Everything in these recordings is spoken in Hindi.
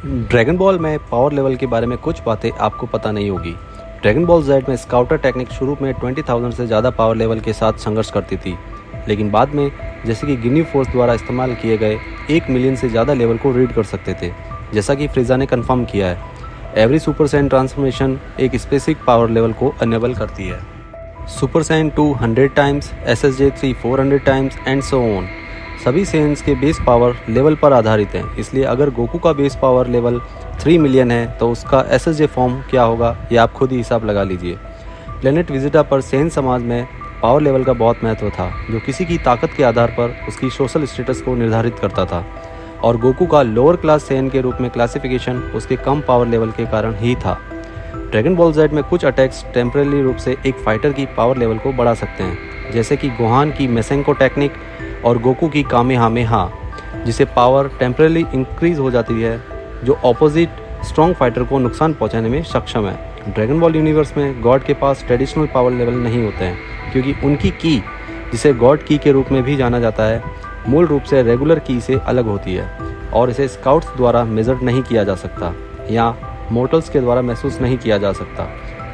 ड्रैगन बॉल में पावर लेवल के बारे में कुछ बातें आपको पता नहीं होगी। ड्रैगन बॉल जेड में स्काउटर टेक्निक शुरू में 20,000 से ज़्यादा पावर लेवल के साथ संघर्ष करती थी, लेकिन बाद में जैसे कि गिनी फोर्स द्वारा इस्तेमाल किए गए 1 मिलियन से ज़्यादा लेवल को रीड कर सकते थे, जैसा कि फ्रीजा ने कंफर्म किया है। एवरी सुपर सैयन ट्रांसफॉर्मेशन एक स्पेसिफिक पावर लेवल को अनेबल करती है। Super Saiyan 2 100 times, SSJ 3 400 times and so on. सभी सेयन्स के बेस पावर लेवल पर आधारित हैं, इसलिए अगर गोकू का बेस पावर लेवल 3 मिलियन है तो उसका SSJ फॉर्म क्या होगा ये आप खुद ही हिसाब लगा लीजिए। प्लेनेट विजिटा पर सेयन समाज में पावर लेवल का बहुत महत्व था, जो किसी की ताकत के आधार पर उसकी सोशल स्टेटस को निर्धारित करता था, और गोकू का लोअर क्लास सेयन के रूप में क्लासिफिकेशन उसके कम पावर लेवल के कारण ही था। ड्रैगन बॉल जेड में कुछ अटैक्स टेम्परेरी रूप से एक फाइटर की पावर लेवल को बढ़ा सकते हैं, जैसे कि गोहान की मेसेंको टेक्निक और गोकू की कामेहामेहा, जिसे पावर टेम्परेली इंक्रीज हो जाती है, जो ऑपोजिट स्ट्रॉन्ग फाइटर को नुकसान पहुंचाने में सक्षम है। ड्रैगन बॉल यूनिवर्स में गॉड के पास ट्रेडिशनल पावर लेवल नहीं होते हैं, क्योंकि उनकी की, जिसे गॉड की के रूप में भी जाना जाता है, मूल रूप से रेगुलर की से अलग होती है और इसे स्काउट्स द्वारा मेजर नहीं किया जा सकता या मोर्टल्स के द्वारा महसूस नहीं किया जा सकता,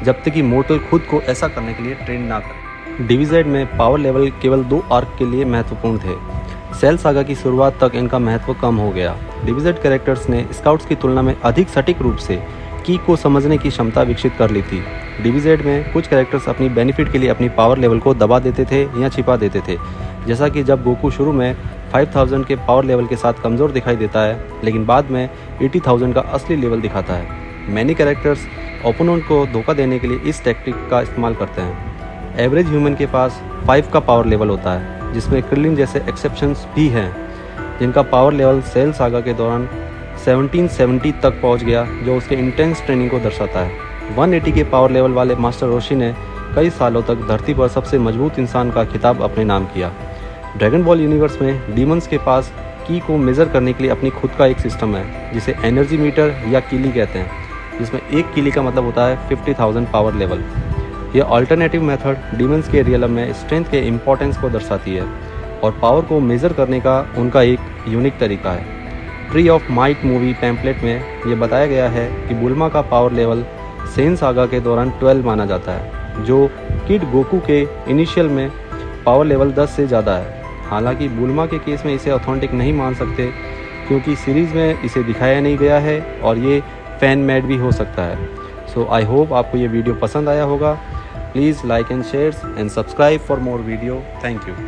जब तक कि मोर्टल खुद को ऐसा करने के लिए ट्रेन ना करे। DBZ में पावर लेवल केवल 2 आर्क के लिए महत्वपूर्ण थे। सेल सागा की शुरुआत तक इनका महत्व कम हो गया। DBZ कैरेक्टर्स ने स्काउट्स की तुलना में अधिक सटीक रूप से की को समझने की क्षमता विकसित कर ली थी। DBZ में कुछ कैरेक्टर्स अपनी बेनिफिट के लिए अपनी पावर लेवल को दबा देते थे या छिपा देते थे, जैसा कि जब गोकू शुरू में 5000 के पावर लेवल के साथ कमज़ोर दिखाई देता है, लेकिन बाद में 80,000 का असली लेवल दिखाता है। मैनी कैरेक्टर्स ओपोनेंट को धोखा देने के लिए इस टेक्निक का इस्तेमाल करते हैं। एवरेज ह्यूमन के पास 5 का पावर लेवल होता है, जिसमें क्रिलिन जैसे एक्सेप्शंस भी हैं, जिनका पावर लेवल सेल सागा के दौरान 1770 तक पहुंच गया, जो उसके इंटेंस ट्रेनिंग को दर्शाता है। 180 के पावर लेवल वाले मास्टर रोशी ने कई सालों तक धरती पर सबसे मजबूत इंसान का खिताब अपने नाम किया। ड्रैगन बॉल यूनिवर्स में डीमंस के पास की को मेज़र करने के लिए अपनी खुद का एक सिस्टम है, जिसे एनर्जी मीटर या किली कहते हैं, जिसमें एक किली का मतलब होता है 50,000 पावर लेवल। यह अल्टरनेटिव मेथड डीमंस के रियलम में स्ट्रेंथ के इम्पोर्टेंस को दर्शाती है और पावर को मेज़र करने का उनका एक यूनिक तरीका है। Tree of might movie pamphlet में यह बताया गया है कि बुल्मा का पावर लेवल सेन सागा के दौरान 12 माना जाता है, जो किड गोकू के इनिशियल में पावर लेवल 10 से ज़्यादा है। हालांकि बुल्मा के केस में इसे ऑथेंटिक नहीं मान सकते, क्योंकि सीरीज़ में इसे दिखाया नहीं गया है और ये फैन मेड भी हो सकता है। सो आई होप आपको ये वीडियो पसंद आया होगा। Please like and share and subscribe for more video. Thank you.